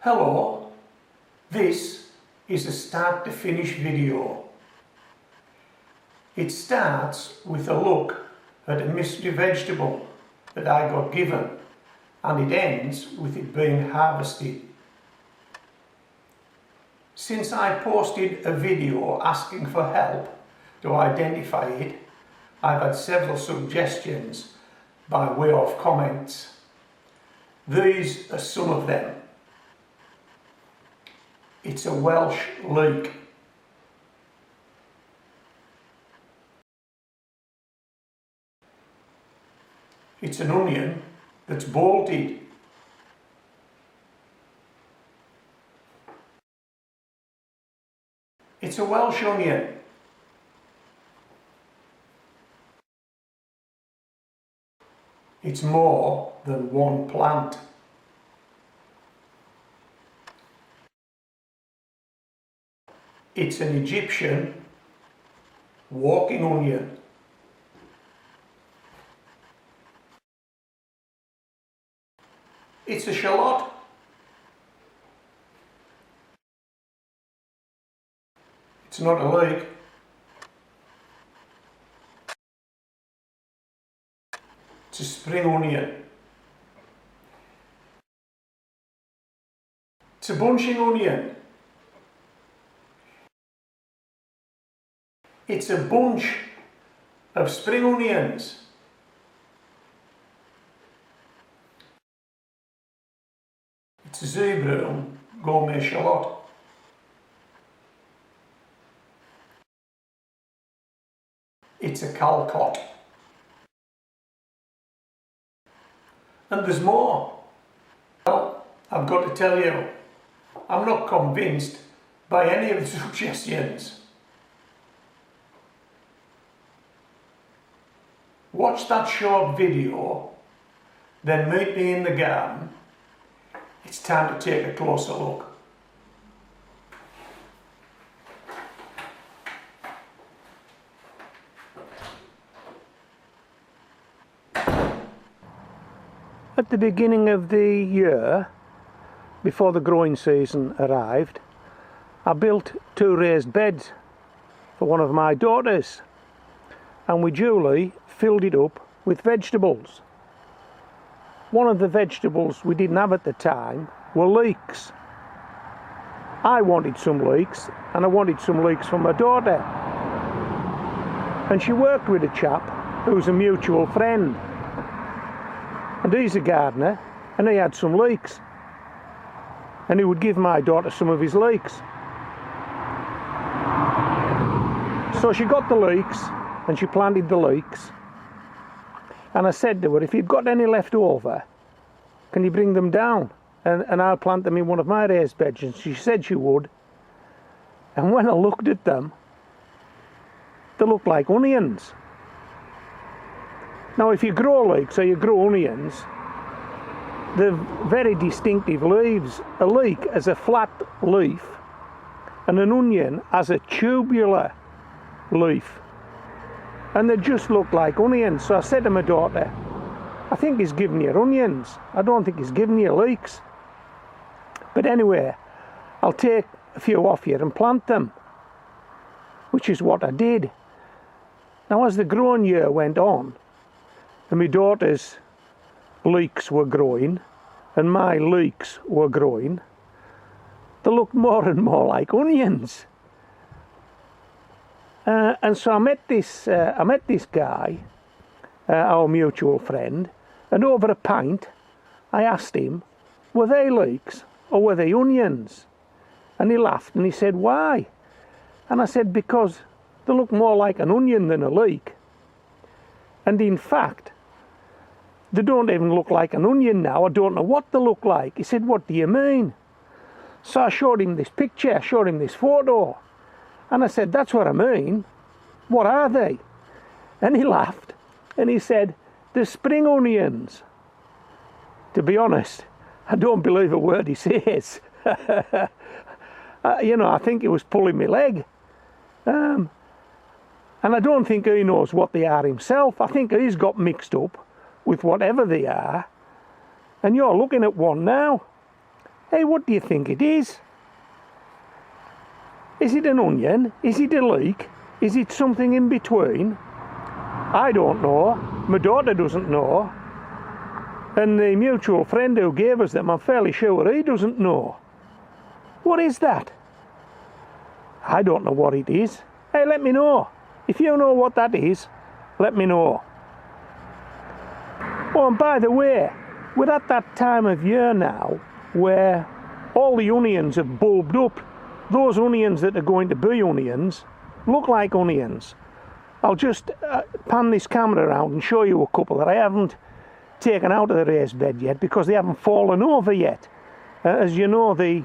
Hello, this is a start to finish video. It starts with a look at a mystery vegetable that I got given, and it ends with it being harvested. Since I posted a video asking for help to identify it, I've had several suggestions by way of comments. These are some of them. It's a Welsh leek. It's an onion that's bolted. It's a Welsh onion. It's more than one plant. It's an Egyptian walking onion. It's a shallot. It's not a leek. It's a spring onion. It's a bunching onion. It's a bunch of spring onions. It's a zebra gourmet shallot. It's a calcot. And there's more. Well, I've got to tell you, I'm not convinced by any of the suggestions. Watch that short video, then meet me in the garden. It's time to take a closer look. At the beginning of the year, before the growing season arrived, I built 2 raised beds for one of my daughters, and we duly filled it up with vegetables. One of the vegetables we didn't have at the time were leeks. I wanted some leeks, and I wanted some leeks for my daughter. And she worked with a chap who's a mutual friend. And he's a gardener, and he had some leeks. And he would give my daughter some of his leeks. So she got the leeks, and she planted the leeks. And I said to her, if you've got any left over, can you bring them down? And I'll plant them in one of my raised beds. And she said she would. And when I looked at them, they looked like onions. Now, if you grow leeks or you grow onions, they're very distinctive leaves. A leek has a flat leaf, and an onion has a tubular leaf. And they just look like onions. So I said to my daughter, I think he's giving you onions. I don't think he's giving you leeks. But anyway, I'll take a few off here and plant them, which is what I did. Now, as the growing year went on, and my daughter's leeks were growing, and my leeks were growing, they looked more and more like onions. And so I met this guy, our mutual friend, and over a pint I asked him, were they leeks or were they onions? And he laughed and he said, why? And I said, because they look more like an onion than a leek. And in fact, they don't even look like an onion now. I don't know what they look like. He said, what do you mean? So I showed him this picture, I showed him this photo. And I said, that's what I mean. What are they? And he laughed and he said, they're spring onions. To be honest, I don't believe a word he says. You know, I think he was pulling my leg. And I don't think he knows what they are himself. I think he's got mixed up with whatever they are. And you're looking at one now. Hey, what do you think it is? Is it an onion? Is it a leek? Is it something in between? I don't know. My daughter doesn't know. And the mutual friend who gave us them, I'm fairly sure he doesn't know. What is that? I don't know what it is. Hey, let me know. If you know what that is, let me know. Oh, and by the way, we're at that time of year now where all the onions have bulbed up. Those onions that are going to be onions look like onions. I'll just pan this camera around and show you a couple that I haven't taken out of the raised bed yet because they haven't fallen over yet. As you know, the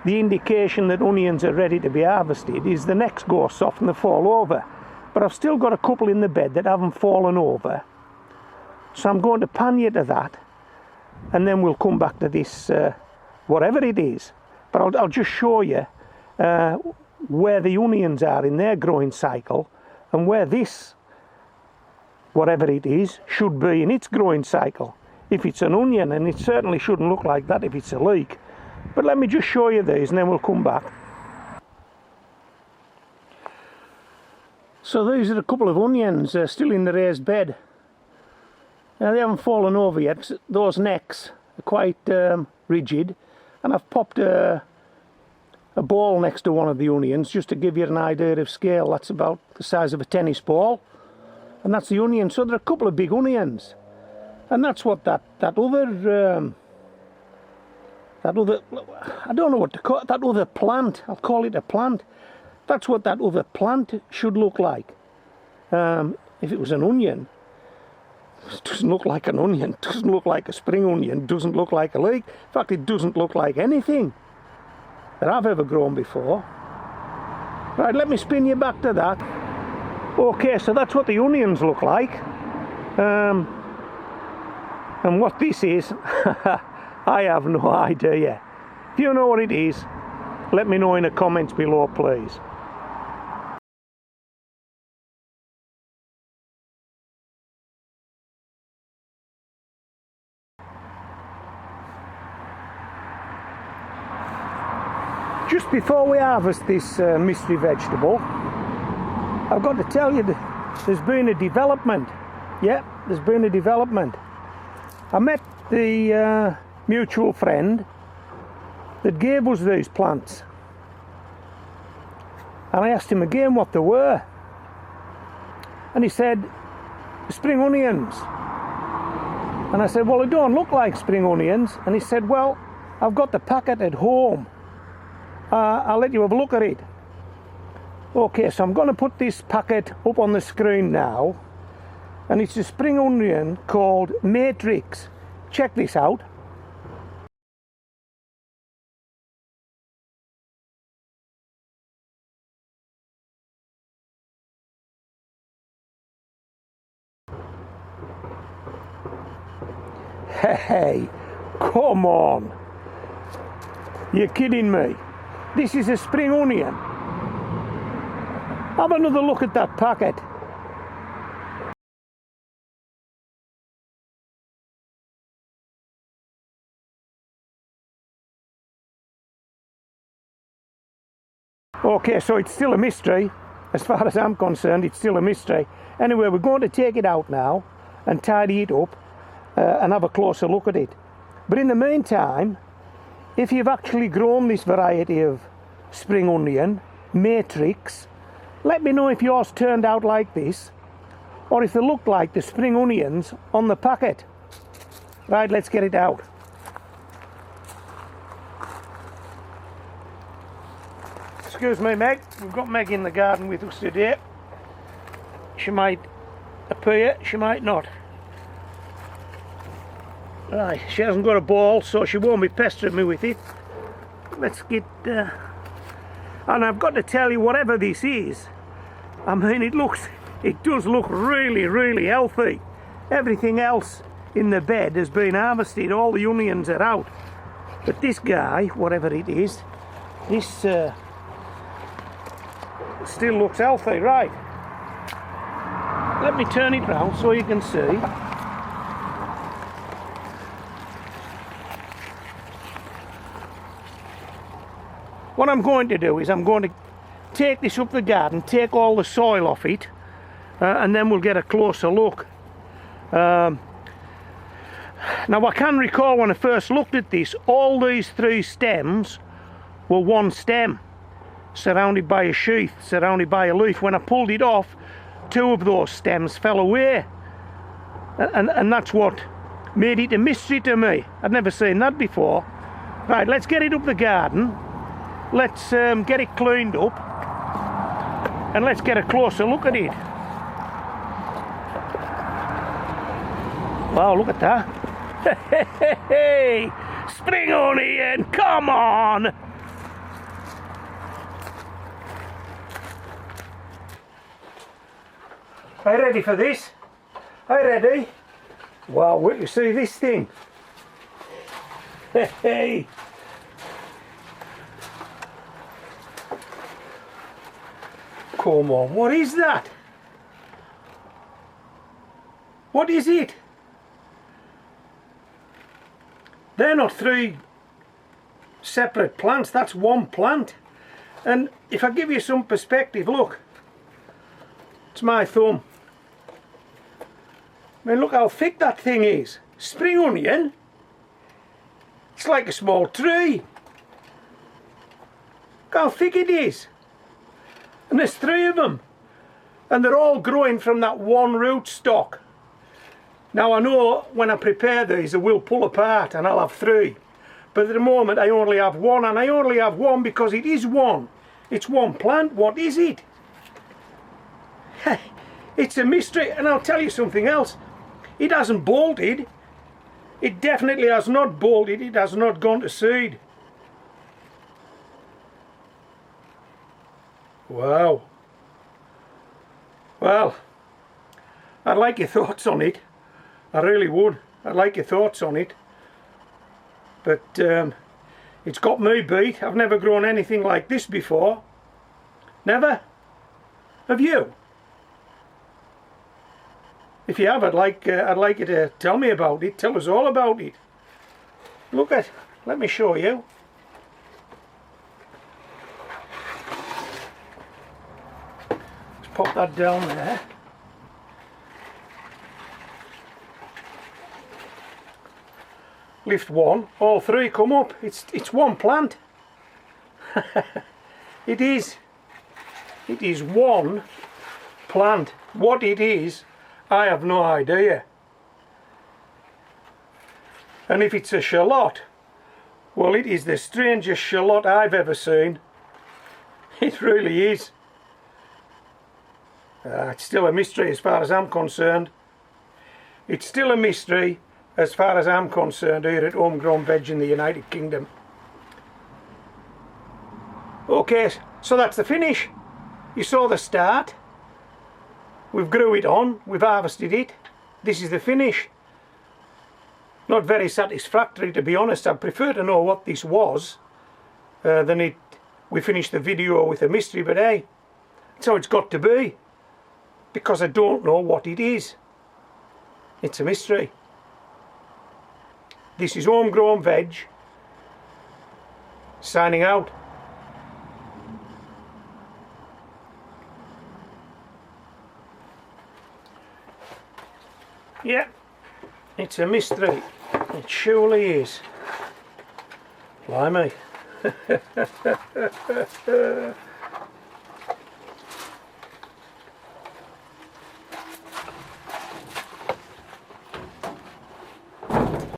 indication that onions are ready to be harvested is the necks go soft and they fall over. But I've still got a couple in the bed that haven't fallen over. So I'm going to pan you to that, and then we'll come back to this, whatever it is. But I'll just show you where the onions are in their growing cycle and where this, whatever it is, should be in its growing cycle. If it's an onion, and it certainly shouldn't look like that if it's a leek. But let me just show you these and then we'll come back. So these are a couple of onions still in the raised bed. Now they haven't fallen over yet because those necks are quite rigid, and I've popped a ball next to one of the onions just to give you an idea of scale. That's about the size of a tennis ball, and that's the onion. So there are a couple of big onions, and that's what that other I don't know what to call it, that other plant, I'll call it a plant. That's what that other plant should look like. If it was an onion, it doesn't look like an onion, doesn't look like a spring onion, doesn't look like a leek. In fact, it doesn't look like anything that I've ever grown before. Right, let me spin you back to that. Okay, so that's what the onions look like. And what this is, I have no idea. If you know what it is, let me know in the comments below, please. Just before we harvest this mystery vegetable, I've got to tell you that there's been a development. Yeah, there's been a development. I met the mutual friend that gave us these plants, and I asked him again what they were, and he said spring onions. And I said, well, they don't look like spring onions. And he said, well, I've got the packet at home, I'll let you have a look at it. Okay, so I'm going to put this packet up on the screen now, and it's a spring onion called Matrix. Check this out. Hey, come on. You're kidding me. This is a spring onion. Have another look at that packet. Okay, so it's still a mystery. As far as I'm concerned, it's still a mystery. Anyway, we're going to take it out now and tidy it up and have a closer look at it. But in the meantime, if you've actually grown this variety of spring onion, Matrix, let me know if yours turned out like this, or if they look like the spring onions on the packet. Right, let's get it out. Excuse me, Meg. We've got Meg in the garden with us today. She might appear, she might not. Right, she hasn't got a ball, so she won't be pestering me with it. Let's get... and I've got to tell you, whatever this is, I mean, it does look really, really healthy. Everything else in the bed has been harvested, all the onions are out. But this guy, whatever it is, this still looks healthy. Right, let me turn it round so you can see. what I'm going to do is I'm going to take this up the garden, take all the soil off it, and then we'll get a closer look. Now I can recall when I first looked at this, all these 3 stems were one stem, surrounded by a sheath, surrounded by a leaf. When I pulled it off, 2 of those stems fell away, and that's what made it a mystery to me. I'd never seen that before. Right, let's get it up the garden, let's get it cleaned up, and let's get a closer look at it. Wow, look at that. Hey, spring on Ian, come on! Are you ready for this? Are you ready? Wow, wait you see this thing. Hey! Come on, what is that? What is it? They're not 3 separate plants, that's one plant. And if I give you some perspective, look, it's my thumb. I mean, look how thick that thing is. Spring onion, it's like a small tree. Look how thick it is. And there's 3 of them. And they're all growing from that one root stock. Now I know when I prepare these, I will pull apart and I'll have 3. But at the moment I only have 1, and I only have 1 because it is one. It's one plant. What is it? It's a mystery. And I'll tell you something else. It hasn't bolted. It definitely has not bolted. It has not gone to seed. Wow. Well, I'd like your thoughts on it. I really would. I'd like your thoughts on it. But it's got me beat. I've never grown anything like this before. Never? Have you? If you have, I'd like you to tell me about it. Tell us all about it. Look at, let me show you. Let's pop that down there. Lift 1, all 3 come up. It's one plant. It is one plant. What it is, I have no idea. And if it's a shallot, well, it is the strangest shallot I've ever seen. It really is. It's still a mystery as far as I'm concerned. It's still a mystery as far as I'm concerned here at Homegrown Veg in the United Kingdom. Okay, so that's the finish. You saw the start. We've grew it on, we've harvested it. This is the finish. Not very satisfactory, to be honest. I'd prefer to know what this was than we finished the video with a mystery, but hey, that's how it's got to be. Because I don't know what it is. It's a mystery. This is Homegrown Veg, signing out. Yeah, it's a mystery. It surely is. Blimey.